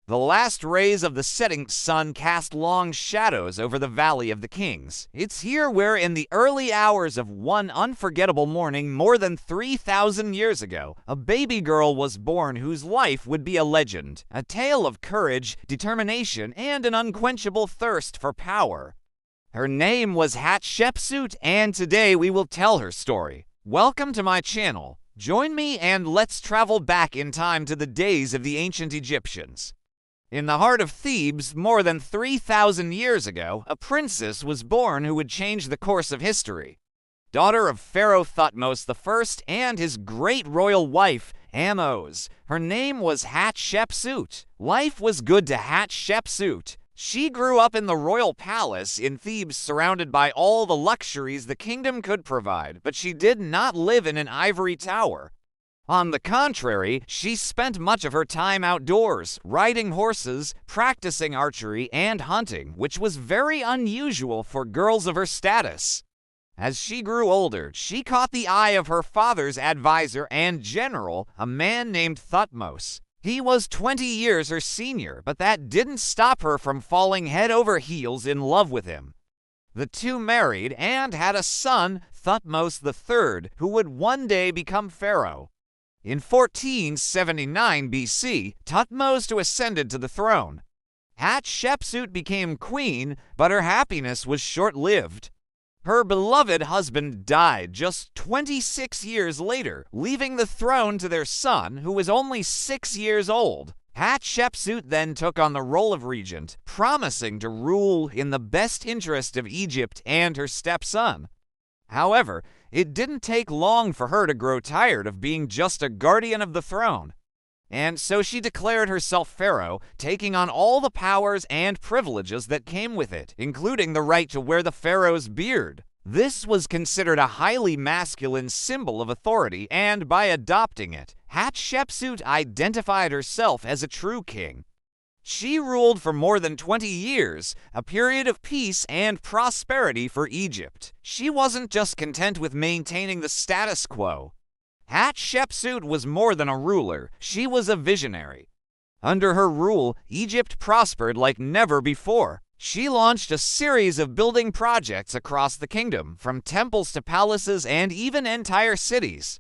The last rays of the setting sun cast long shadows over the Valley of the Kings. It's here where, in the early hours of one unforgettable morning more than 3,000 years ago, a baby girl was born whose life would be a legend, a tale of courage, determination, and an unquenchable thirst for power. Her name was Hatshepsut, and today we will tell her story. Welcome to my channel. Join me and let's travel back in time to the days of the ancient Egyptians. In the heart of Thebes, more than 3,000 years ago, a princess was born who would change the course of history. Daughter of Pharaoh Thutmose I and his great royal wife, Amaze. Her name was Hatshepsut. Life was good to Hatshepsut. She grew up in the royal palace in Thebes, surrounded by all the luxuries the kingdom could provide, but she did not live in an ivory tower. On the contrary, she spent much of her time outdoors, riding horses, practicing archery, and hunting, which was very unusual for girls of her status. As she grew older, she caught the eye of her father's advisor and general, a man named Thutmose. He was 20 years her senior, but that didn't stop her from falling head over heels in love with him. The two married and had a son, Thutmose III, who would one day become Pharaoh. In 1479 BC, Thutmose ascended to the throne. Hatshepsut became queen, but her happiness was short-lived. Her beloved husband died just 26 years later, leaving the throne to their son, who was only 6 years old. Hatshepsut then took on the role of regent, promising to rule in the best interest of Egypt and her stepson. However, it didn't take long for her to grow tired of being just a guardian of the throne. And so she declared herself pharaoh, taking on all the powers and privileges that came with it, including the right to wear the pharaoh's beard. This was considered a highly masculine symbol of authority, and by adopting it, Hatshepsut identified herself as a true king. She ruled for more than 20 years, a period of peace and prosperity for Egypt. She wasn't just content with maintaining the status quo. Hatshepsut was more than a ruler, she was a visionary. Under her rule, Egypt prospered like never before. She launched a series of building projects across the kingdom, from temples to palaces and even entire cities.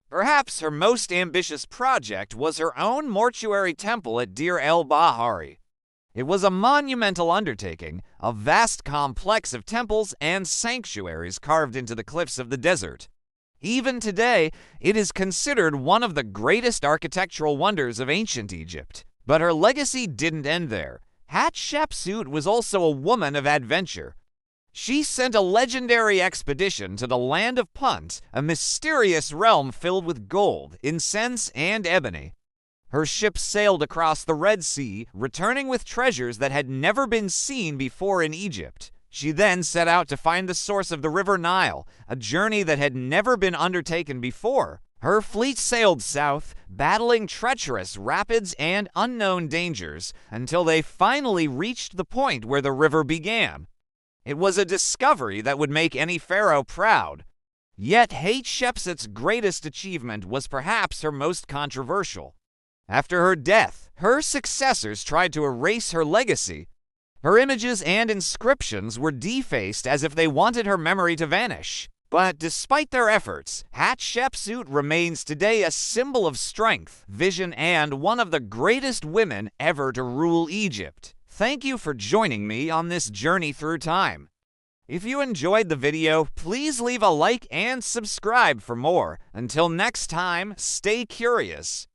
Perhaps her most ambitious project was her own mortuary temple at Deir el-Bahari. It was a monumental undertaking, a vast complex of temples and sanctuaries carved into the cliffs of the desert. Even today, it is considered one of the greatest architectural wonders of ancient Egypt. But her legacy didn't end there. Hatshepsut was also a woman of adventure. She sent a legendary expedition to the land of Punt, a mysterious realm filled with gold, incense, and ebony. Her ship sailed across the Red Sea, returning with treasures that had never been seen before in Egypt. She then set out to find the source of the River Nile, a journey that had never been undertaken before. Her fleet sailed south, battling treacherous rapids and unknown dangers, until they finally reached the point where the river began. It was a discovery that would make any pharaoh proud. Yet Hatshepsut's greatest achievement was perhaps her most controversial. After her death, her successors tried to erase her legacy. Her images and inscriptions were defaced as if they wanted her memory to vanish. But despite their efforts, Hatshepsut remains today a symbol of strength, vision, and one of the greatest women ever to rule Egypt. Thank you for joining me on this journey through time. If you enjoyed the video, please leave a like and subscribe for more. Until next time, stay curious.